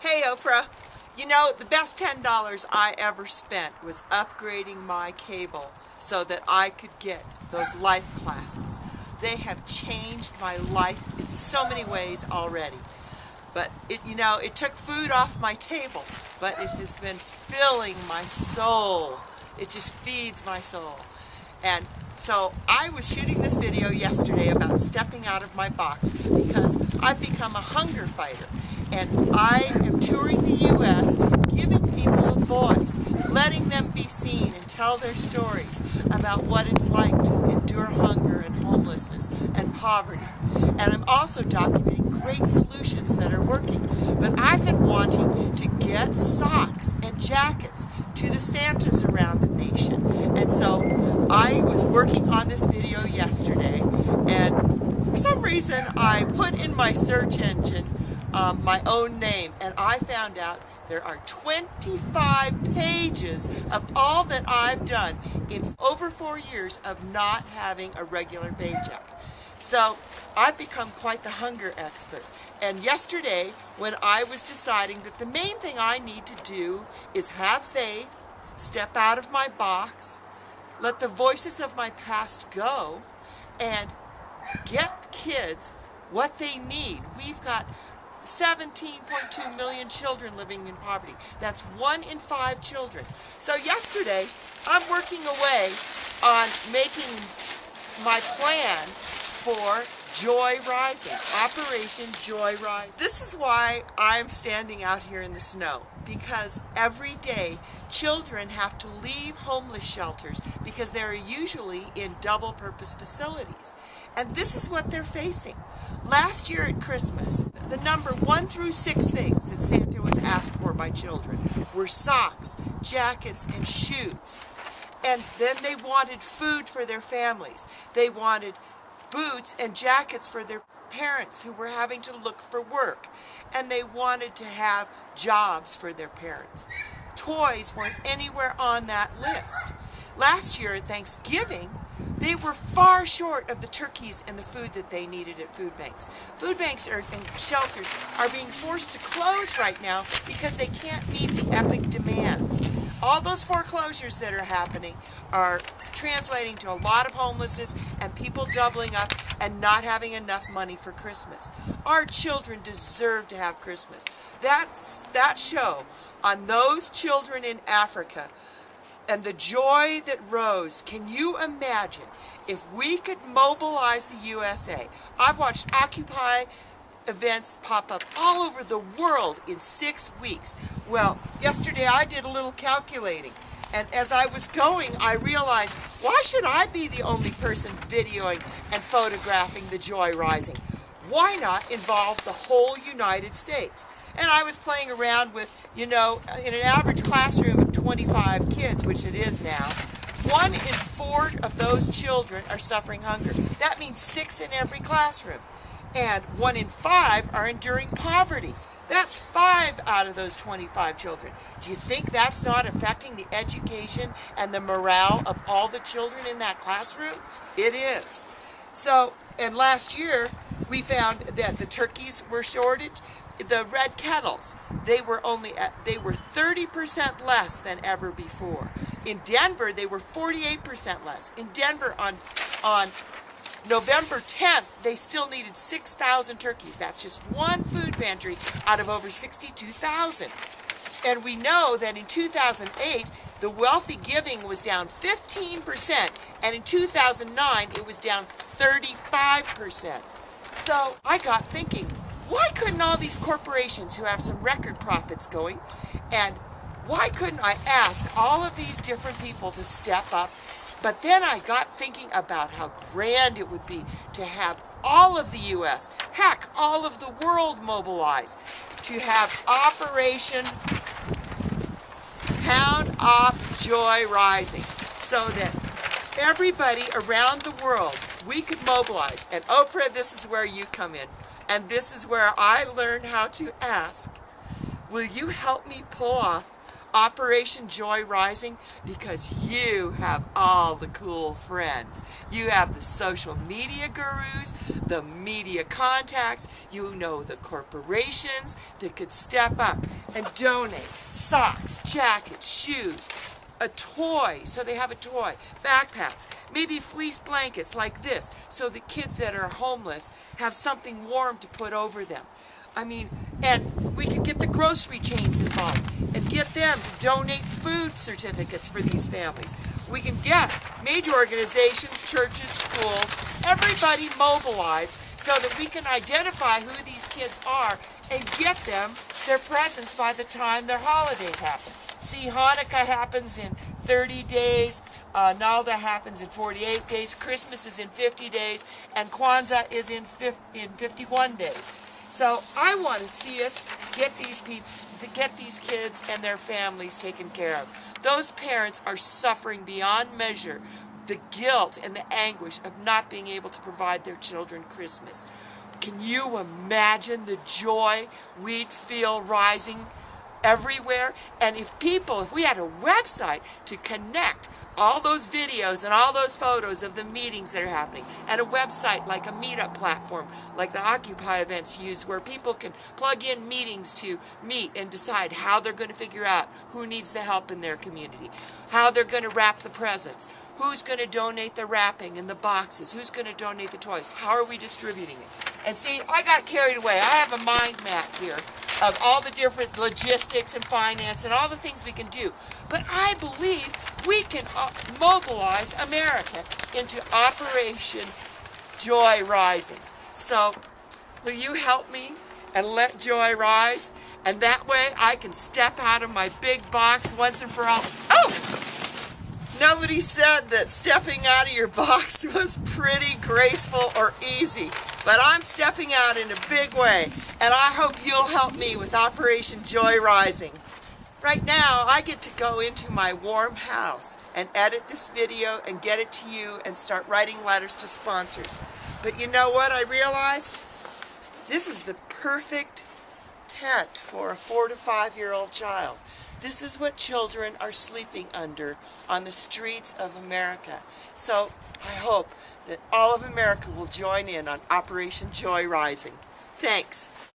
Hey Oprah, you know the best $10 I ever spent was upgrading my cable so that I could get those life classes. They have changed my life in so many ways already. But it took food off my table, but it has been filling my soul. It just feeds my soul. And so I was shooting this video yesterday about stepping out of my box because I've become a hunger fighter. And I am touring the U.S., giving people a voice, letting them be seen and tell their stories about what it's like to endure hunger and homelessness and poverty. And I'm also documenting great solutions that are working. But I've been wanting to get socks and jackets to the Santas around the nation. And so I was working on this video yesterday, and for some reason I put in my search engine my own name, and I found out there are 25 pages of all that I've done in over 4 years of not having a regular paycheck. So I've become quite the hunger expert. And yesterday, when I was deciding that the main thing I need to do is have faith, step out of my box, let the voices of my past go, and get kids what they need. We've got 17.2 million children living in poverty. That's 1 in 5 children. So yesterday, I'm working away on making my plan for Joy Rising, Operation Joy Rising. This is why I'm standing out here in the snow, because every day children have to leave homeless shelters because they're usually in double-purpose facilities. And this is what they're facing. Last year at Christmas, the number 1 through 6 things that Santa was asked for by children were socks, jackets, and shoes. And then they wanted food for their families. They wanted boots and jackets for their parents who were having to look for work. And they wanted to have jobs for their parents. Toys weren't anywhere on that list. Last year at Thanksgiving, they were far short of the turkeys and the food that they needed at food banks. Food banks and shelters are being forced to close right now because they can't meet the epic demands. All those foreclosures that are happening are translating to a lot of homelessness and people doubling up and not having enough money for Christmas. Our children deserve to have Christmas. That show on those children in Africa and the joy that rose. Can you imagine if we could mobilize the USA? I've watched Occupy events pop up all over the world in 6 weeks. Well, yesterday I did a little calculating. And as I was going, I realized, why should I be the only person videoing and photographing the Joy Rising? Why not involve the whole United States? And I was playing around with, in an average classroom of 25 kids, which it is now, 1 in 4 of those children are suffering hunger. That means 6 in every classroom. And 1 in 5 are enduring poverty. That's 5 out of those 25 children. Do you think that's not affecting the education and the morale of all the children in that classroom? It is. So, and last year, we found that the turkeys were shortage. The red kettles, they were 30% less than ever before. In Denver, they were 48% less. In Denver, on November 10th, they still needed 6,000 turkeys. That's just one food pantry out of over 62,000. And we know that in 2008, the wealthy giving was down 15%, and in 2009, it was down 35%. So I got thinking, why couldn't all these corporations who have some record profits going, and why couldn't I ask all of these different people to step up? But then I got thinking about how grand it would be to have all of the U.S., heck, all of the world mobilize, to have Operation Pound Off Joy Rising, so that everybody around the world, we could mobilize. And Oprah, this is where you come in. And this is where I learn how to ask, will you help me pull off Operation Joy Rising? Because you have all the cool friends. You have the social media gurus, the media contacts, you know the corporations that could step up and donate socks, jackets, shoes, a toy, so they have a toy, backpacks, maybe fleece blankets like this, so the kids that are homeless have something warm to put over them. I mean, and we could get the grocery chains involved and get them to donate food certificates for these families. We can get major organizations, churches, schools, everybody mobilized so that we can identify who these kids are and get them their presents by the time their holidays happen. See, Hanukkah happens in 30 days, Nalda happens in 48 days, Christmas is in 50 days, and Kwanzaa is in 51 days. So I want to see us get these people, get these kids and their families taken care of. Those parents are suffering beyond measure the guilt and the anguish of not being able to provide their children Christmas. Can you imagine the joy we'd feel rising everywhere? And if we had a website to connect all those videos and all those photos of the meetings that are happening, and a website like a meetup platform like the Occupy events use, where people can plug in meetings to meet and decide how they're going to figure out who needs the help in their community, how they're going to wrap the presents, who's going to donate the wrapping and the boxes, who's going to donate the toys, how are we distributing it? And see, I got carried away. I have a mind map here of all the different logistics and finance and all the things we can do. But I believe we can mobilize America into Operation Joy Rising. So, will you help me and let joy rise? And that way I can step out of my big box once and for all. Oh! Nobody said that stepping out of your box was pretty graceful or easy. But I'm stepping out in a big way, and I hope you'll help me with Operation Joy Rising. Right now, I get to go into my warm house and edit this video and get it to you and start writing letters to sponsors. But you know what I realized? This is the perfect tent for a 4 to 5-year-old child. This is what children are sleeping under on the streets of America. So I hope that all of America will join in on Operation Joy Rising. Thanks.